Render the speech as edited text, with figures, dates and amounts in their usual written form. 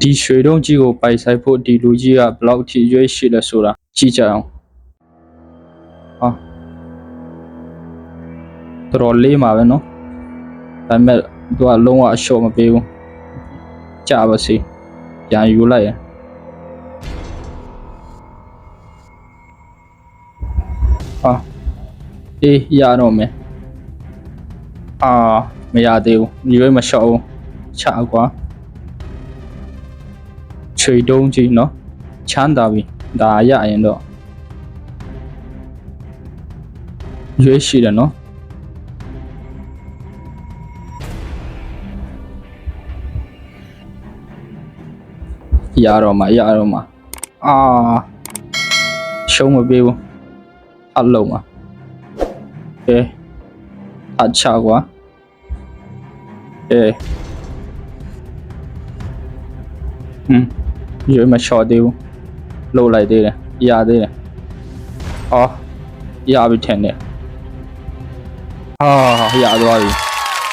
ဒီရွှေတုံးကြီးကိုပိုက်ဆိုင်ဖို့ဒီလူကြီးကဘလောက်ထိရွေးရှိလဲဆိုတာကြည့်ကြအောင်ဟာတော်လေးမှာပဲနော်ဒါပေမဲ့သူကလုံးဝအလျှော့မပေးဘူးကြာပါစေပြန်ယူလိုက်ရဟာအေးရတော့မယ်မရသေးဘူးရွေးမလျှော့ဘူးချကွာချွေတုံးကြီးနော်ချမ်းသာပြီဒါရရင်တော့ရွေးရှိတယ်နော်ရတော့မှာရှုံးမပေးဘူးအလုံးမှာအချကွာရွေးမလျှော့သေးဘူးလှုပ်လိုက်သေးတယ်ရသေးတယ်ရပြီထင်တယ်ရသွားပြီ